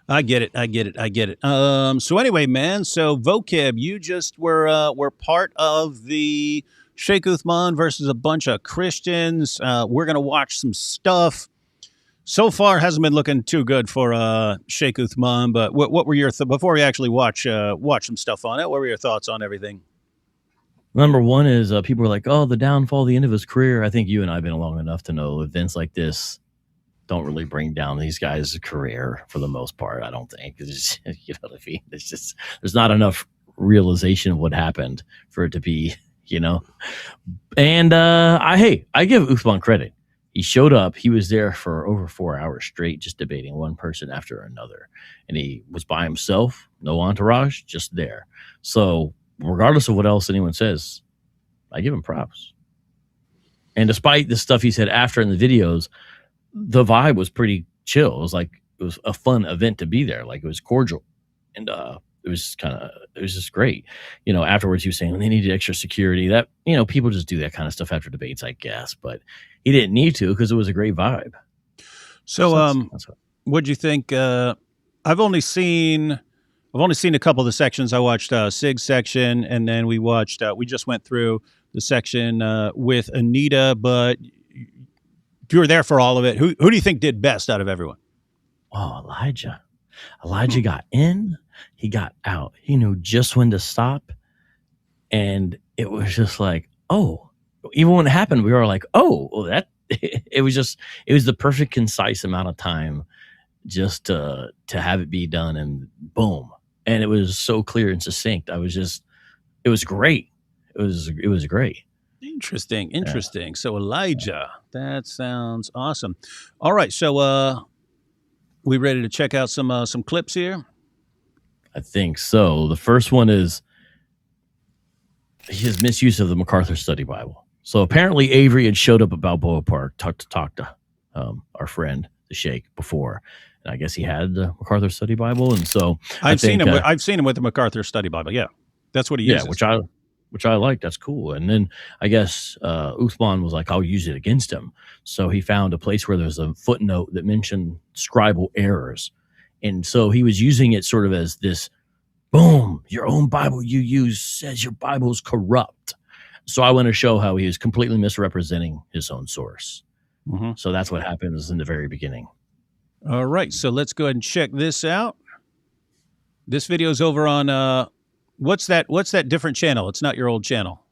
I get it. I get it. I get it. So anyway, man. So vocab, you just were part of the Sheikh Uthman versus a bunch of Christians. We're gonna watch some stuff. So far, hasn't been looking too good for Sheikh Uthman. But what were your before we actually watch some stuff on it? What were your thoughts on everything? Number one is people were like, "Oh, the downfall, the end of his career." I think you and I have been long enough to know events like this don't really bring down these guys' career for the most part. I don't think. It's just, you know what I mean? It's just there's not enough realization of what happened for it to be, you know. And I give Uthman credit. He showed up. He was there for over 4 hours straight, just debating one person after another, and he was by himself, no entourage, just there. So regardless of what else anyone says, I give him props. And despite the stuff he said after in the videos, the vibe was pretty chill. It was a fun event to be there. Like, it was cordial, and it was just great. You know, afterwards he was saying they needed extra security. That, you know, people just do that kind of stuff after debates, I guess, but he didn't need to because it was a great vibe. So, what'd you think? I've only seen a couple of the sections. I watched Sig's section, and then we just went through the section with Anita, but you were there for all of it. Who do you think did best out of everyone? Oh, Elijah. Elijah got in, he got out. He knew just when to stop. And it was just like, oh, even when it happened, we were like, oh, well, that it was the perfect, concise amount of time just to have it be done, and boom. And it was so clear and succinct. It was great. It was great. Interesting. Yeah. So Elijah, that sounds awesome. All right. So we ready to check out some clips here? I think so. The first one is his misuse of the MacArthur Study Bible. So apparently Avery had showed up at Balboa Park to talk to our friend, the Sheikh, before. And I guess he had the MacArthur Study Bible. And so I've seen him with the MacArthur Study Bible. Yeah. That's what he uses. Yeah, which I like. That's cool. And then I guess Uthman was like, I'll use it against him. So he found a place where there's a footnote that mentioned scribal errors. And so he was using it sort of as this, boom, your own Bible you use says your Bible's corrupt. So I want to show how he is completely misrepresenting his own source. Mm-hmm. So that's what happens in the very beginning. All right. So let's go ahead and check this out. This video's over on what's that different channel? It's not your old channel.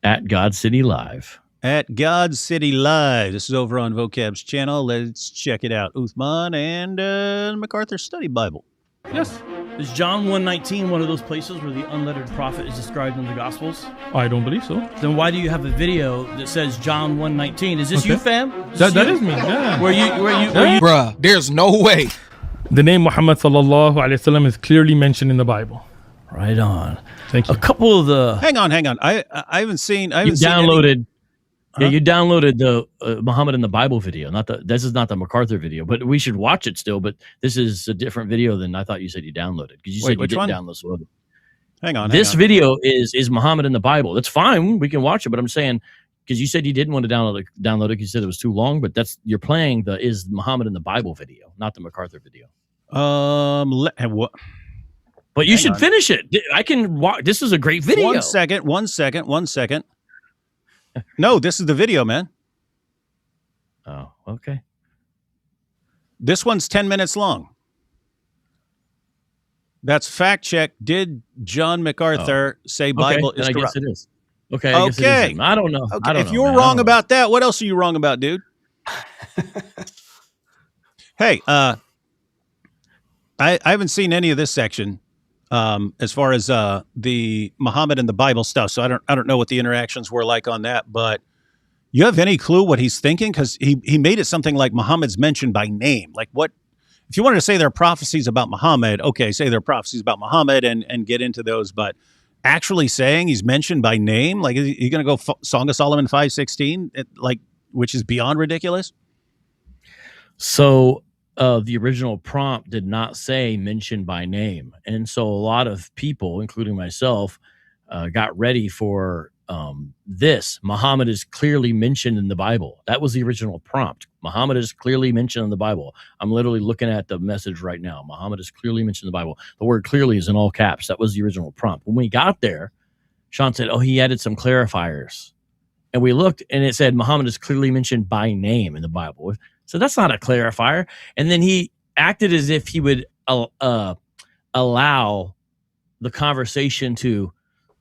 At God City Live. At God City Live. This is over on Vocab's channel. Let's check it out. Uthman and MacArthur Study Bible. Yes. Is John 1:19 one of those places where the unlettered prophet is described in the Gospels? I don't believe so. Then why do you have a video that says John 1:19? Is this you, fam? That is me. Yeah. Where you? Bruh, there's no way. The name Muhammad sallallahu alaihi wasallam is clearly mentioned in the Bible. Right on. Thank you. A couple of the. Hang on. I haven't seen. You downloaded. Huh? Yeah, you downloaded the Muhammad in the Bible video. This is not the MacArthur video, but we should watch it still. But this is a different video than I thought you said you downloaded, because you said you didn't download some other. Hang on. This video is Muhammad in the Bible. That's fine. We can watch it, but I'm saying, because you said you didn't want to download it because you said it was too long. But you're playing the is Muhammad in the Bible video, not the MacArthur video. What? But you should finish it. I can watch. This is a great video. One second. No, this is the video, man. Oh, okay. This one's 10 minutes long. That's fact check. Did John MacArthur say Bible is corrupt? I guess it is. Okay. I guess it is. I don't know. Okay. If you're wrong about that, what else are you wrong about, dude? Hey, I haven't seen any of this section. As far as the Muhammad and the Bible stuff, so I don't know what the interactions were like on that. But you have any clue what he's thinking? Because he made it something like Muhammad's mentioned by name. Like, what if you wanted to say there are prophecies about Muhammad? Okay, say there are prophecies about Muhammad and get into those. But actually saying he's mentioned by name, like, is he going to go Song of Solomon 5:16, which is beyond ridiculous? So. The original prompt did not say mention by name. And so a lot of people, including myself, got ready for this Muhammad is clearly mentioned in the Bible. That was the original prompt. Muhammad is clearly mentioned in the Bible. I'm literally looking at the message right now. Muhammad is clearly mentioned in the Bible. The word clearly is in all caps. That was the original prompt. When we got there, Sean said, oh, he added some clarifiers. And we looked and it said Muhammad is clearly mentioned by name in the Bible. So that's not a clarifier. And then he acted as if he would allow the conversation to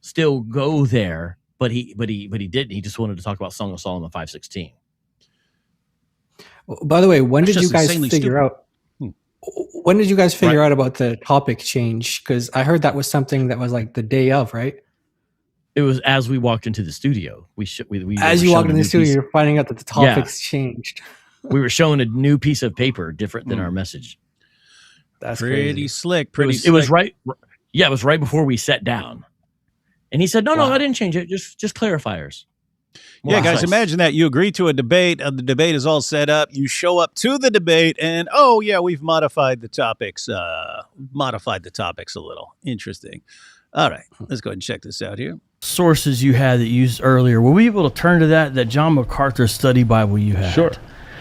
still go there, but he didn't. He just wanted to talk about Song of Solomon 5:16. By the way, when That's did you just guys insanely figure stupid. out? When did you guys figure out about the topic change? Because I heard that was something that was like the day of, right? It was as we walked into the studio. As you walked in the studio, you're finding out that the topics changed. We were showing a new piece of paper different than our message. That's Pretty crazy. slick. It was right. Yeah, it was right before we sat down. And he said, no, I didn't change it. Just clarifiers. Yeah, Wow. guys, imagine that. You agree to a debate. The debate is all set up. You show up to the debate and, oh, yeah, we've modified the topics. Modified the topics a little. Interesting. All right, let's go ahead and check this out here. Sources you had that you used earlier, were we able to turn to that John MacArthur Study Bible you had? Sure.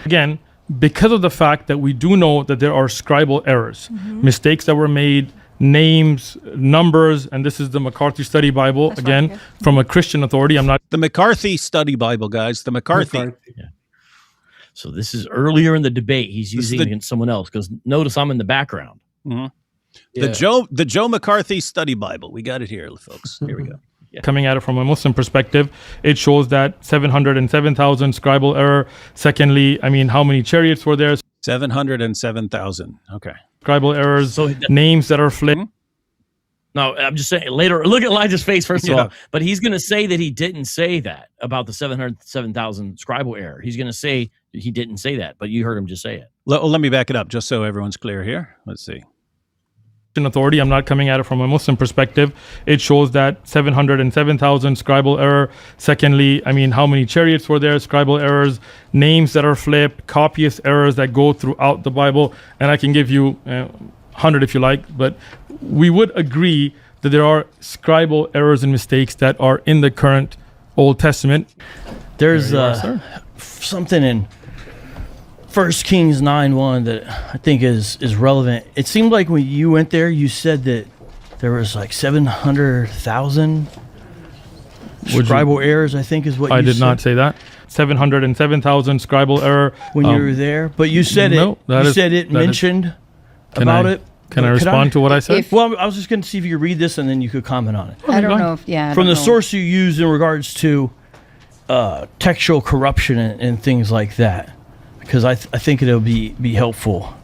Again, because of the fact that we do know that there are scribal errors, mistakes that were made, names, numbers, and this is the MacArthur Study Bible, That's again, right, from a Christian authority. I'm not The MacArthur Study Bible, guys. The MacArthur. So this is earlier in the debate. He's This is using the- it against someone else because notice I'm in the background. Mhm. The Joe MacArthur Study Bible. We got it here, folks. Here we go. coming at it from a Muslim perspective. It shows that 707,000 scribal error. Secondly, I mean, how many chariots were there? 707,000. Okay. Scribal errors, So names that are flipped. no, I'm just saying later. Look at Elijah's face first of Yeah. all. But he's going to say that he didn't say that about the 707,000 scribal error. He's going to say he didn't say that, but you heard him just say it. Let me back it up just so everyone's clear here. Let's see. Authority. I'm not coming at it from a Muslim perspective. It shows that 707,000 scribal error. Secondly, I mean, how many chariots were there? Scribal errors, names that are flipped, copyist errors that go throughout the Bible. And I can give you 100 if you like, but we would agree that there are scribal errors and mistakes that are in the current Old Testament. There's There you are, sir. something in 1 Kings 9:1 that I think is relevant. It seemed like when you went there, you said that there was like 700,000 scribal errors, I think is what I you did said not say that. 707,000 scribal error. when you were there. But you said no, it. that You is- said it that is- mentioned Can about I- it. Can I Could respond to what I said? Well, I was just going to see if you could read this and then you could comment on it. I go don't on. know if, I From don't the know. source you used in regards to textual corruption and things like that, because I think it'll be helpful.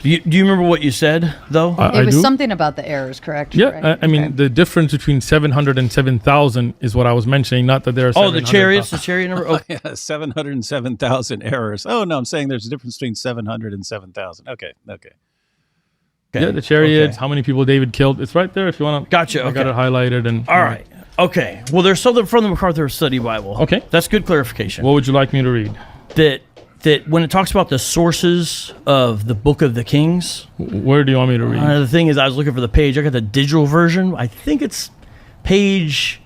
Do you remember what you said though? It was do. something about the errors, correct? Yeah, Right. I mean, Okay. the difference between 700 and 7,000 is what I was mentioning, not that there are Oh, the 700,000. chariots, the chariot number. Oh, Yeah, 707,000 errors. Oh, no, I'm saying there's a difference between 700 and 7,000. Okay. Yeah, the chariots, how many people David killed. It's right there if you want to. Gotcha, I got it okay. highlighted. And all right. Okay. Well, there's something from the MacArthur Study Bible. Okay. That's good clarification. What would you like me to read? That when it talks about the sources of the Book of the Kings, Where do you want me to read? the thing is, I was looking for the page. I got the digital version. I think it's page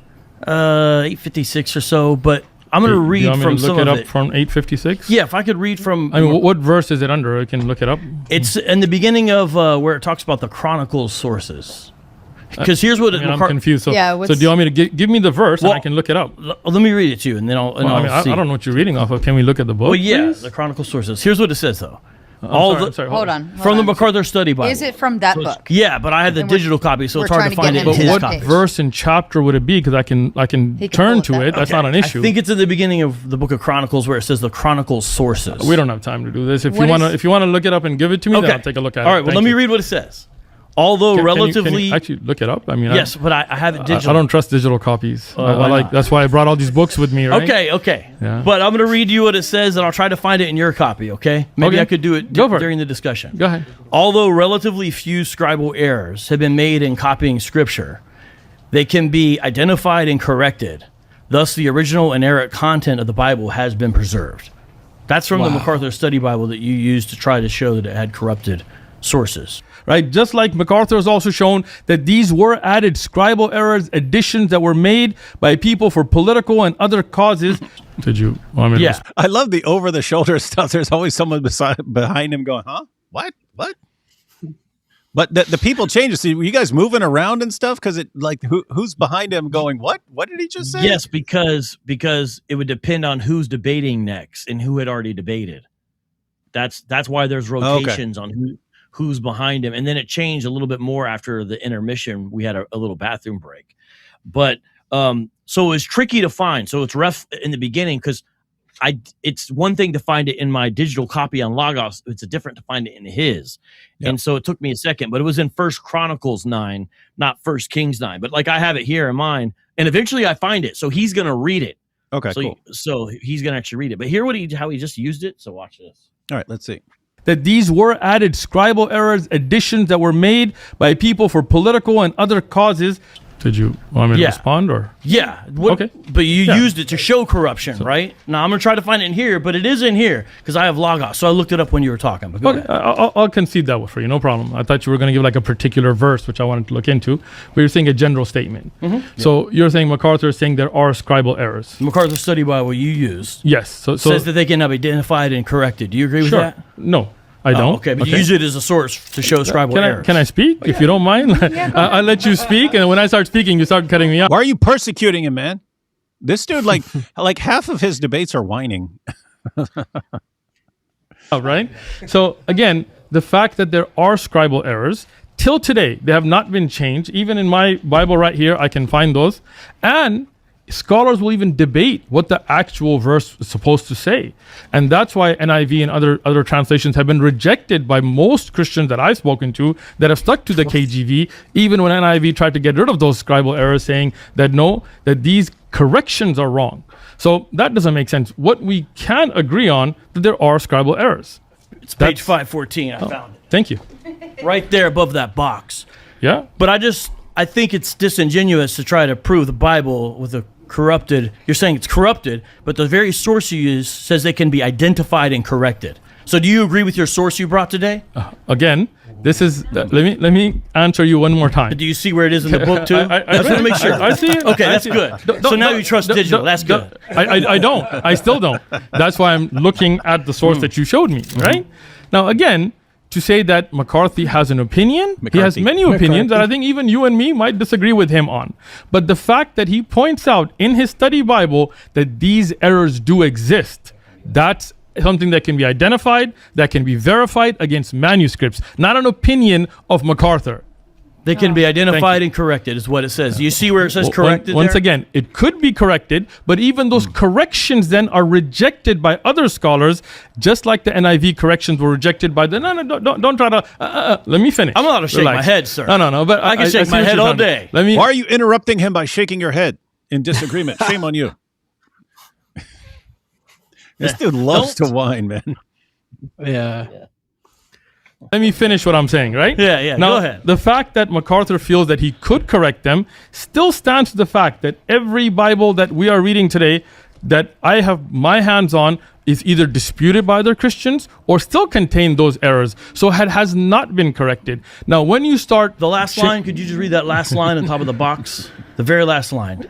856 or so. But I'm going to Do you read want me from to look some it of up it. from 856? Yeah, if I could read from. I mean, what verse is it under? I can look it up. It's in the beginning of where it talks about the Chronicles sources. Because here's what I mean, I'm MacArthur. confused. So, Yeah, so what's- do you want me to give me the verse and Well, I can look it up? Let me read it to you, and then I'll. Well, I mean, see. I don't know what you're reading off of. Can we look at the book? Well, yeah, please? the Chronicle sources. Here's what it says, though. I'm sorry, Hold on. From the MacArthur Study Bible. Is it from that book? Yeah, but I have the Then we're- digital copy, so we're it's hard trying to to find get it in into his what copy. page? Verse and chapter would it be? Because I can He can turn pull it to up. it. That's not an issue. I think it's in the beginning of the Book of Chronicles where it says the Chronicle sources. We don't have time to do this. If What you want to look it up and give it to me, then I'll take a look at it. All right, well, Thank let me you. read what it says. Although Can you relatively. actually look it up? I mean, yes, but I have it I digital. don't trust digital copies. I why like not? that's why I brought all these books with me. Right? Okay. Yeah. But I'm going to read you what it says, and I'll try to find it in your copy, okay? Maybe Okay. I could do it Go for it. during the discussion. Go ahead. Although relatively few scribal errors have been made in copying scripture, they can be identified and corrected. Thus, the original inerrant content of the Bible has been preserved. That's from the MacArthur Study Bible that you used to try to show that it had corrupted sources. Right? Just like MacArthur has also shown that these were added scribal errors, additions that were made by people for political and other causes. Did you want me to? Yeah. I love the over-the-shoulder stuff. There's always someone behind him going, huh? What? But the people change. So were you guys moving around and stuff? Because it like who's behind him going, what? What did he just say? Yes, because it would depend on who's debating next and who had already debated. That's why there's rotations on who's behind him. And then it changed a little bit more after the intermission. We had a little bathroom break. But so it was tricky to find. So it's rough in the beginning because it's one thing to find it in my digital copy on Logos. It's a different to find it in his. Yep. And so it took me a second, but it was in 1 Chronicles 9, not 1 Kings 9. But like I have it here in mine, and eventually I find it. So he's going to read it. Okay, so cool. So he's going to actually read it. But hear how he just used it. So watch this. All right, let's see. That these were added scribal errors, additions that were made by people for political and other causes. Did you want me to respond or? Yeah. Okay. But you used it to show corruption, right? Now I'm going to try to find it in here, but it is in here because I have Logos. So I looked it up when you were talking. But go ahead. I'll concede that for you. No problem. I thought you were going to give like a particular verse, which I wanted to look into. But you're saying a general statement. Mm-hmm. So you're saying MacArthur is saying there are scribal errors. MacArthur Study Bible you used. Yes. So says that they can be identified and corrected. Do you agree with that? No. I don't. Okay, but you use it as a source to show scribal errors. Can I speak, if you don't mind? I'll let you speak, and when I start speaking, you start cutting me off. Why are you persecuting him, man? This dude, like half of his debates are whining. All right. So again, the fact that there are scribal errors, till today, they have not been changed. Even in my Bible right here, I can find those. And scholars will even debate what the actual verse is supposed to say. And that's why NIV and other translations have been rejected by most Christians that I've spoken to that have stuck to the KJV, even when NIV tried to get rid of those scribal errors, saying that that these corrections are wrong. So that doesn't make sense. What we can agree on, that there are scribal errors. It's page 514. I found it. Thank you. Right there above that box. Yeah. But I think it's disingenuous to try to prove the Bible with a corrupted. You're saying it's corrupted, but the very source you use says they can be identified and corrected. So do you agree with your source you brought today? Again, this is let me answer you one more time. Do you see where it is in the book too? I just want to make sure. I see it. Okay, that's good. So now you trust digital. That's good. I don't. I still don't. That's why I'm looking at the source that you showed me. Right now, again, to say that MacArthur has an opinion, he has many opinions that I think even you and me might disagree with him on. But the fact that he points out in his study Bible that these errors do exist, that's something that can be identified, that can be verified against manuscripts, not an opinion of MacArthur. They can be identified and corrected is what it says. You see where it says corrected Once there? again, it could be corrected, but even those corrections then are rejected by other scholars, just like the NIV corrections were rejected by the... No, don't try to... let me finish. I'm allowed to shake my head, sir. No, but I can shake my head all day. Why are you interrupting him by shaking your head in disagreement? Shame on you. This dude loves to whine, man. Yeah. Let me finish what I'm saying, right? Yeah, now, go ahead. The fact that MacArthur feels that he could correct them still stands to the fact that every Bible that we are reading today that I have my hands on is either disputed by other Christians or still contain those errors. So it has not been corrected. Now, when you start... The last line, could you just read that last line on top of the box? The very last line.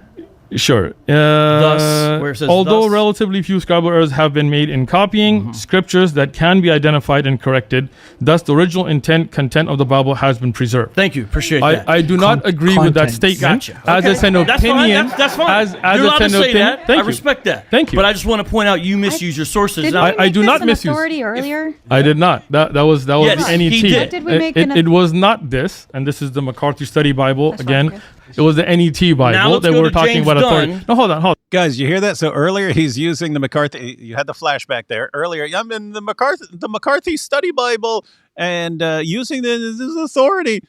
Sure. Thus, where it says although thus. relatively few scribal errors have been made in copying scriptures that can be identified and corrected, thus the original content of the Bible has been preserved. Thank you. Appreciate that. I do not agree with that Content. statement. Gotcha. As it's an opinion. That's fine. As You're allowed it's to an say opinion. that. Thank I you. respect that. Thank you. But I just want to point out you misuse your sources. Didn't Now, we make I do this not an misuse. authority earlier? I did not. That was Yes, the NET. he did. Did we make it was not this, and this is the MacArthur Study Bible That's again. fine, okay. It was the NET Bible Now let's that go we're to talking James about authority. Dunn. No, hold on. Guys, you hear that? So earlier he's using the MacArthur. You had the flashback there. Earlier, I'm in the MacArthur Study Bible and using this authority.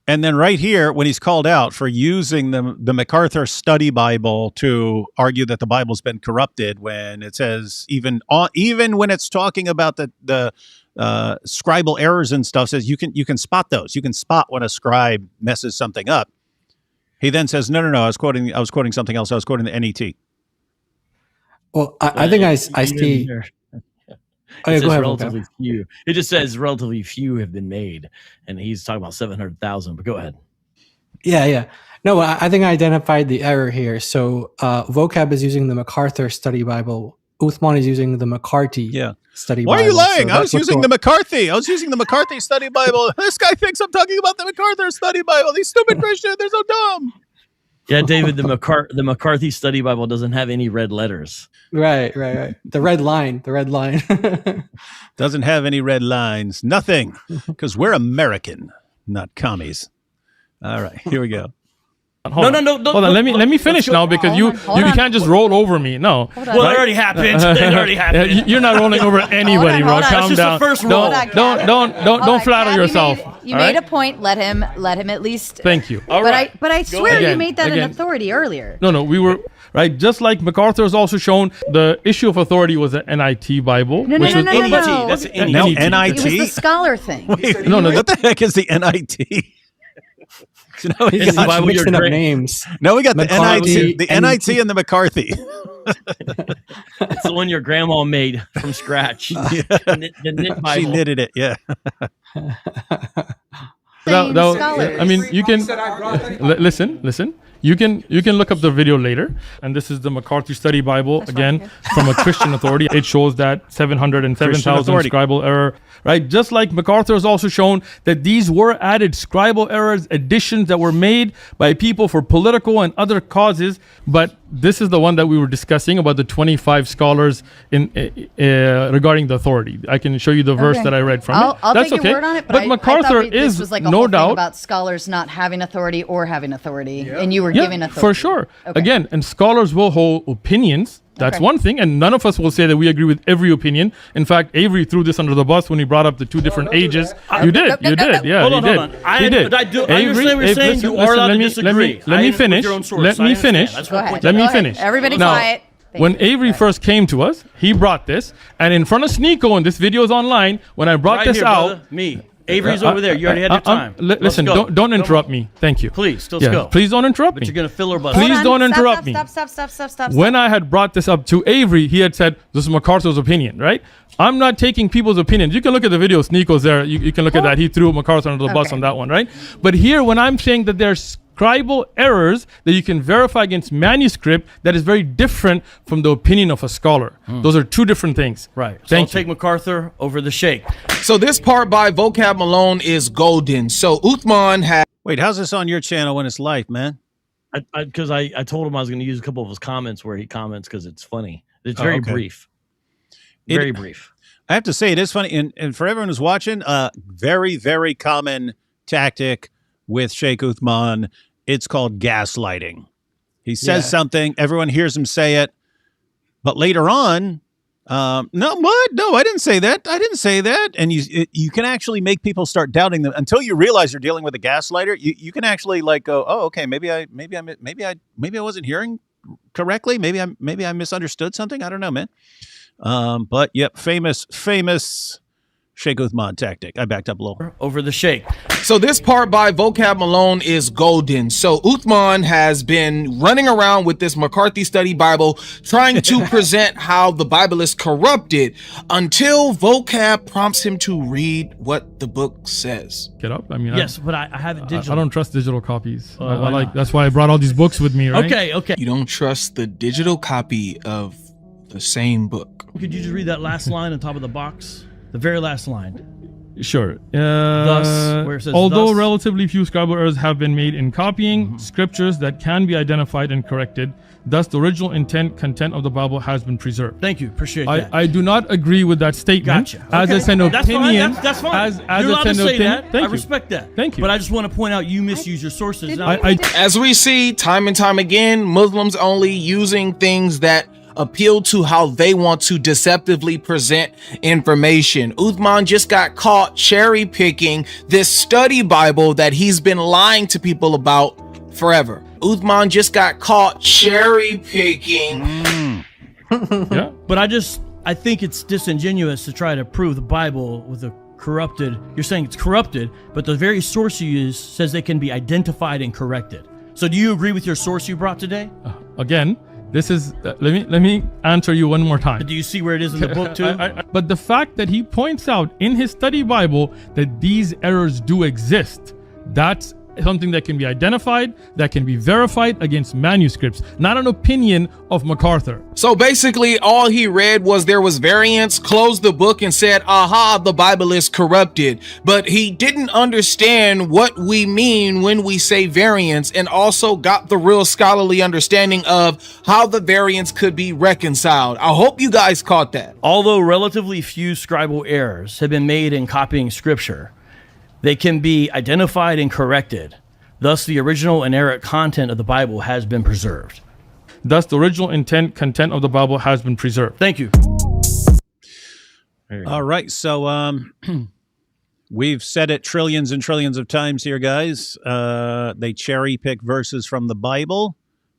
And then right here, when he's called out for using the MacArthur Study Bible to argue that the Bible's been corrupted, when it says even when it's talking about the scribal errors and stuff, says you can spot those. You can spot when a scribe messes something up. He then says, no, I was quoting something else. I was quoting the NET. Well, I think I see. Oh, yeah, It go says ahead, relatively Vocab. few. It just says relatively few have been made, and he's talking about 700,000. But go ahead. Yeah. No, I think I identified the error here. So Vocab is using the MacArthur Study Bible. Uthman is using the McCarthy Yeah. Study Why Bible. are you lying? So I was that's what's using the going- McCarthy. I was using the McCarthy Study Bible. This guy thinks I'm talking about the MacArthur Study Bible. These stupid Christians, they're so dumb. Yeah, David, the McCarthy Study Bible doesn't have any red letters. Right. The red line. Doesn't have any red lines. Nothing. Because we're American, not commies. All right, here we go. Hold on. No. Hold on. Let me finish now because you can't just roll over me. No. Well, it already happened. It already happened. You're not rolling over anybody, bro. hold on. Calm It's just down. the first roll. Don't flatter yourself. You all made right? a point. Let him at least. Thank you. But I swear ahead. you made that Again. an authority earlier. No, we were right. Just like MacArthur has also shown, the issue of authority was the NIT Bible. No. which was- No. That's an No, NET. NIT. It was the scholar thing. Wait, No, what the heck is the NIT? You know, He's the Bible mixing you're up great. names. no, we got the McCarthy, NIT, the NIT and the McCarthy. It's the one your grandma made from scratch. The knit Bible. She knitted it, yeah. Same that- scholars. I mean, you can listen. You can look up the video later, and this is the MacArthur Study Bible again from a Christian authority. It shows that 707,000 authority. scribal error, right? Just like MacArthur has also shown that these were added scribal errors, additions that were made by people for political and other causes. But this is the one that we were discussing about the 25 scholars in regarding the authority. I can show you the verse Okay. that I read from I'll it. That's take okay. your word on it, but I MacArthur thought is this was like a no whole thing doubt about scholars not having authority or having authority, and you were yeah, giving authority for sure. Okay. Again, and scholars will hold opinions. That's Okay. one thing, and none of us will say that we agree with every opinion. In fact, Avery threw this under the bus when he brought up the two different ages. You did, yeah, Hold he on, did. hold on. He did. I understand what you're saying. listen, You are allowed let to me- disagree. Let me with finish. your own source. Let I me understand. finish. That's Go my ahead. point. Let me Go ahead. finish. Everybody Now, quiet. Thank when you. Avery first came to us, he brought this, and in front of Sneeko, and this video is online. When I brought Right this here, out, brother. Me. Avery's over there. You already had your time. Let's listen, go. don't interrupt me. Thank you. Please, let's Yeah, go. please don't interrupt But me. you're gonna filibuster. Please Hold don't on. interrupt me. Stop. When I had brought this up to Avery, he had said, this is MacArthur's opinion, right? I'm not taking people's opinions. You can look at the video. Sneeko's there. You can look at that. He threw MacArthur under the bus Okay. on that one, right? But here, when I'm saying that there's scribal errors that you can verify against manuscript, that is very different from the opinion of a scholar. Those are two different things. Right. So Thank I'll take MacArthur over the Sheikh. So this part by Vocab Malone is golden. So Uthman has Wait, how's this on your channel when it's live, man? Because I told him I was going to use a couple of his comments where he comments because it's funny. It's very okay. brief. It- Very brief. I have to say, it is funny. And for everyone who's watching, very, very common tactic with Sheikh Uthman. It's called gaslighting. He says something, everyone hears him say it, but later on, no, what? No, I didn't say that. I didn't say that. And you can actually make people start doubting them until you realize you're dealing with a gaslighter. You can actually like go, oh, okay, maybe I wasn't hearing correctly. Maybe I misunderstood something. I don't know, man. But yep, famous Sheikh Uthman tactic. I backed up a little. Over the Sheikh. So this part by Vocab Malone is golden. So Uthman has been running around with this MacArthur Study Bible trying to present how the Bible is corrupted until Vocab prompts him to read what the book says. Get up. I mean, Yes, but I have it I digital. don't trust digital copies. Why I like not? that's why I brought all these books with me, right? Okay. You don't trust the digital copy of the same book. Could you just read that last line on top of the box? The very last line. Sure. where it says although thus. relatively few scribal errors have been made in copying scriptures that can be identified and corrected, thus the original content of the Bible has been preserved. Thank you. Appreciate that. I do not agree with that statement. Gotcha. As Okay. it's an That's fine. opinion. That's fine. As You're allowed it's to an say opinion. that. Thank I you. respect that. Thank you. But I just want to point out you misuse your sources. Now, As we see time and time again, Muslims only using things that appeal to how they want to deceptively present information. Uthman just got caught cherry picking this study Bible that he's been lying to people about forever. Uthman just got caught cherry picking. Yeah. But I think it's disingenuous to try to prove the Bible with a corrupted. You're saying it's corrupted, but the very source you use says they can be identified and corrected. So do you agree with your source you brought today? Again, This is let me answer you one more time. Do you see where it is in the book too? But the fact that he points out in his study Bible that these errors do exist, that's something that can be identified, that can be verified against manuscripts, not an opinion of MacArthur. So basically, all he read was there was variance, closed the book and said, aha, the Bible is corrupted. But he didn't understand what we mean when we say variance, and also got the real scholarly understanding of how the variance could be reconciled. I hope you guys caught that. Although relatively few scribal errors have been made in copying scripture, they can be identified and corrected. Thus, the original inerrant content of the Bible has been preserved. Thus, the original content of the Bible has been preserved. Thank you. All right. So we've said it trillions and trillions of times here, guys. They cherry pick verses from the Bible.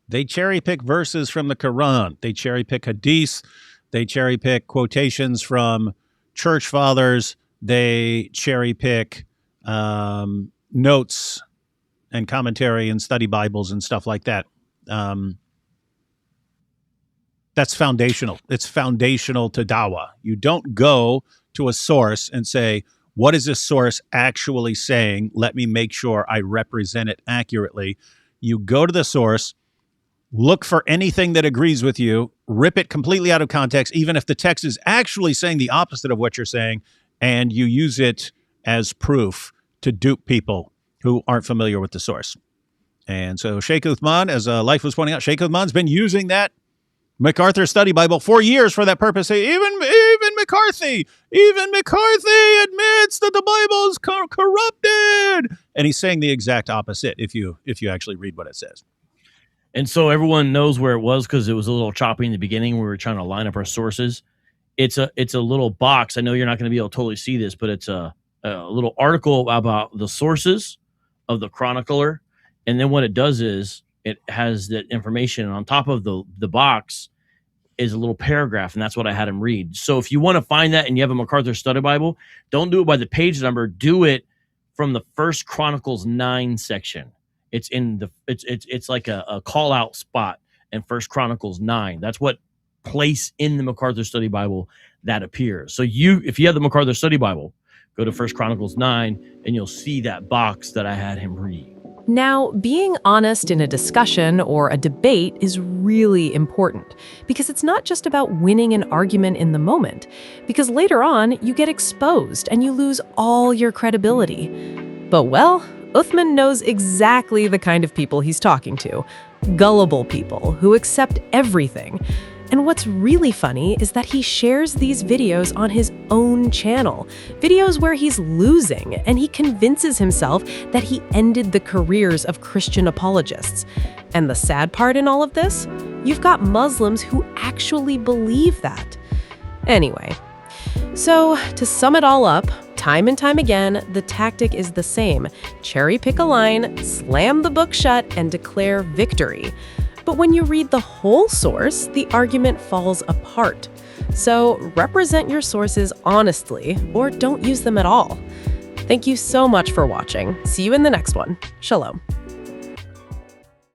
They cherry pick verses from the Quran. They cherry pick hadiths. They cherry pick quotations from church fathers. They cherry pick notes and commentary and study Bibles and stuff like that. That's foundational. It's foundational to dawah. You don't go to a source and say, what is this source actually saying? Let me make sure I represent it accurately. You go to the source, look for anything that agrees with you, rip it completely out of context, even if the text is actually saying the opposite of what you're saying, and you use it as proof to dupe people who aren't familiar with the source. And so Sheikh Uthman, as Life was pointing out, Sheikh Uthman's been using that MacArthur Study Bible for years for that purpose. Even McCarthy admits that the Bible is corrupted, and he's saying the exact opposite if you actually read what it says. And so everyone knows where it was because it was a little choppy in the beginning. We were trying to line up our sources. It's a little box. I know you're not going to be able to totally see this, but it's a little article about the sources of the chronicler. And then what it does is it has that information, and on top of the box is a little paragraph, and that's what I had him read. So if you want to find that and you have a MacArthur Study Bible, don't do it by the page number. Do it from the First Chronicles 9 section. It's in the it's like a call out spot in First Chronicles 9. That's what place in the MacArthur Study Bible that appears. So if you have the MacArthur Study Bible, go to First Chronicles 9 and you'll see that box that I had him read. Now, being honest in a discussion or a debate is really important because it's not just about winning an argument in the moment, because later on you get exposed and you lose all your credibility. But well, Uthman knows exactly the kind of people he's talking to. Gullible people who accept everything. And what's really funny is that he shares these videos on his own channel, videos where he's losing, and he convinces himself that he ended the careers of Christian apologists. And the sad part in all of this? You've got Muslims who actually believe that. Anyway, so to sum it all up, time and time again, the tactic is the same. Cherry pick a line, slam the book shut, and declare victory. But when you read the whole source, the argument falls apart. So represent your sources honestly, or don't use them at all. Thank you so much for watching. See you in the next one. Shalom.